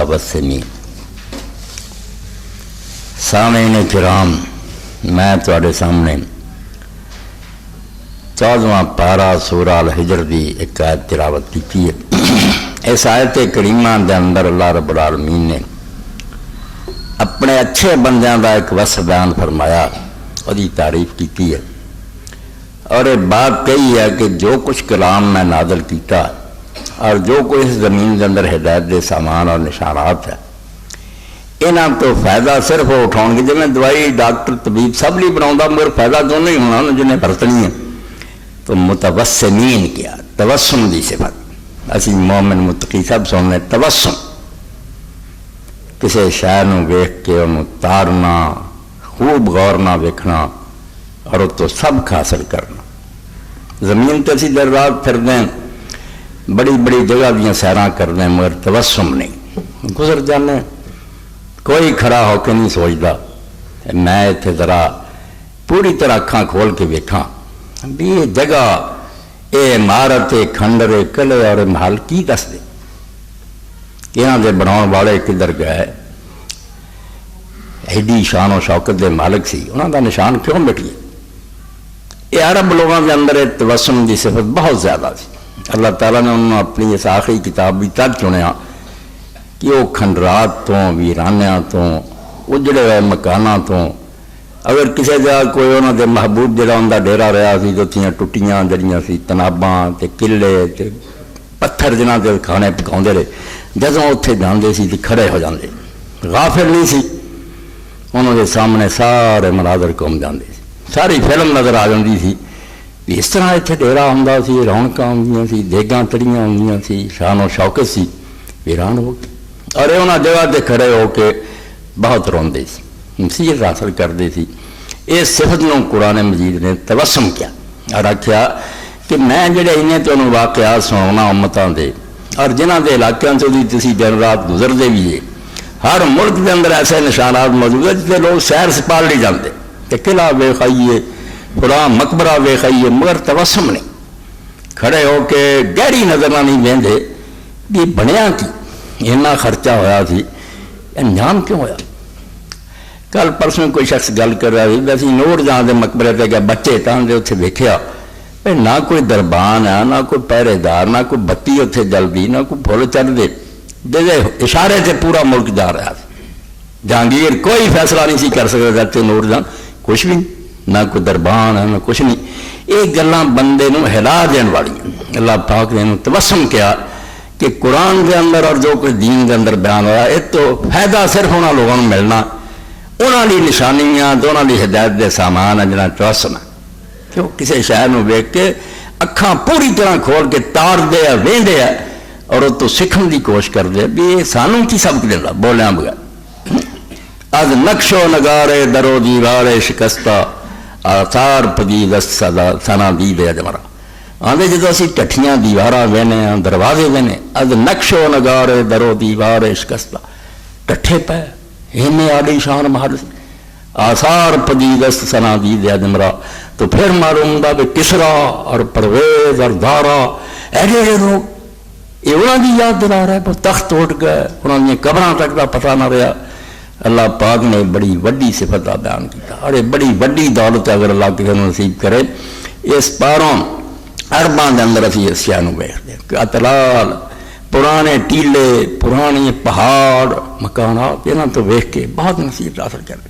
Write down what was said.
وسمی سامعین کرام، میں تواڈے سامنے 14واں پارا سورہ الحجر دی ایک آیت تلاوت کی ہے۔ اس آیت کریمہ دے اندر اللہ رب العالمین نے اپنے اچھے بندیاں دا ایک وصف بیان فرمایا، وہی تعریف کی ہے، اور یہ بات کہی ہے کہ جو کچھ کلام میں نازل کیتا اور جو کوئی اس زمین کے اندر ہدایت دے سامان اور نشانات ہے، یہاں تو فائدہ صرف وہ اٹھاؤ گے، جی میں دوائی ڈاکٹر طبیب سب لیے بنا، مگر فائدہ تو نہیں ہونا جنہیں برتنی ہے۔ تو متوسمین کیا، توسم دی صفت اسی مومن متقی سب سننے، توسم کسی شہر نو ویکھ کے انہوں تارنا، خوب غور نہ ویکھنا اور تو سب حاصل کرنا۔ زمین تے اسی در رات پھر دیں، بڑی بڑی جگہ دیا سیراں کر دیں، مگر توسم نہیں، گزر جانے، کوئی کھڑا ہو کے نہیں سوچتا میں اتنے ذرا پوری طرح اکھاں کھول کے ویکھاں بھی یہ جگہ، یہ عمارت، کھنڈر، قلعے اور محل کی دس دے، یہاں دے بناؤن والے کدھر گئے، ایڈی شان و شوکت دے مالک سی، انہوں دا نشان کیوں مٹ گیا؟ یہ عرب لوگوں کے اندر توسم دی صفت بہت زیادہ سی۔ اللہ تعالیٰ نے انہوں اپنی اس آخری کتاب بھی تک چنیا کہ وہ کھنڈرات تو، ویرانیاں تو، اجڑے ہوئے مکاناں تو، اگر کسی جگہ کوئی انہوں دے محبوب جڑا ان دا ڈیرا رہا سی تو تھیاں ٹوٹیاں جڑیاں سی، تناباں تے قلعے تے پتھر جنہاں دے کھانے پکاؤندے رہے، جدوں اتنے جاندے سی تے کھڑے ہو جاندے، غافل نہیں سی، انہوں دے سامنے سارے مناظر گھوم جاندے سی، ساری فلم نظر آ جاندی سی، اس طرح اتنے ڈیرا ہوندا سی، رونقاں ہوندیاں سی، دیگاں تڑیاں ہوندیاں سی، شان و شوکت سی، ویران ہو گئی، اور انہاں جگہ تے کھڑے ہو کے بہت روندے سی، نصیحت حاصل کرتے سی۔ اس صفت نو قرآن مجید نے توسم کیا اور آخیا کہ میں جڑے انہیں تمہیں واقعات سناؤنا امتاں دے، اور جنہاں دے علاقوں سے بھی تسی دن رات گزرتے بھی ہے، ہر ملک کے اندر ایسے نشانات موجود ہیں جسے لوگ سیر سپال نہیں جانتے کہ قلعہ ویخ آئیے، فلاں مقبرہ ویخ آئیے، مگر توسم نہیں، کھڑے ہو کے گہری نظر نہ نہیں ویندے کہ بنیا کی اتنا خرچہ ہویا سی، انجام کیوں ہویا؟ کل پرسوں کوئی شخص گل کر رہا سی، ویسے نوٹ جہاں دے مقبرے تے گیا، بچے تاں دے اتنے ویکھیا نہ کوئی دربان ہے، نہ کوئی پہرے دار، نہ کوئی بتی اتنے جلدی، نہ کوئی پھول چڑھ دے اشارے سے پورا ملک جا رہا سی۔ جہانگیر کوئی فیصلہ نہیں سی کر سکتا جاتے نور جان، کچھ بھی نہ کوئی دربان ہے، نہ کچھ نہیں۔ یہ گلاں بندے نو ہلا دین والی، اللہ پاک نے توسم کیا کہ قرآن کے اندر اور جو کچھ دین کے اندر بیان ہوا، یہ تو فائدہ صرف انہوں لوگوں کو ملنا، انہوں نے نشانیاں تو انہوں نے ہدایت دے سامان ہے جنہاں توسم ہے، کیوں کسی شہر نو ویکھ کے اکھاں پوری طرح کھول کے تار دے ویندے ہے اور وہ تو سکھن دی کوشش کر دے بھی یہ سانوں کی سبق دینا بولیاں بغیر۔ از نقش و نگارے درو دیوارے شکستہ آثار پدید سنا دید اجمرا، آدھے جدو اسی ٹٹھیاں دیواراں وینے ہیں، دروازے وینے، از نقش و نگارے درو دیوارے شکستہ، ٹٹھے پہ ہمیں عالی شان محل آثار پدید سنا دید اجمرا، تو پھر معلوم ہوگا کہ کسرا اور پرویز اور دارا ایڈے لوگ یہ انہوں کی یاد دلا رہا ہے، وہ تخت توڑ گئے، انہوں نے قبراں تک کا پتہ نہ رہا۔ اللہ پاک نے بڑی وڈی صفت کا بیان کیا، اور یہ بڑی وڈی دولت اگر اللہ کسی نے نصیب کرے، اس پاروں عرباں دے اندر اسی اس شے نو ویکھدے کہ اطلال، پرانے ٹیلے، پرانے پہاڑ، مکانات، انہاں تو ویکھ کے بہت نصیب حاصل کرتے۔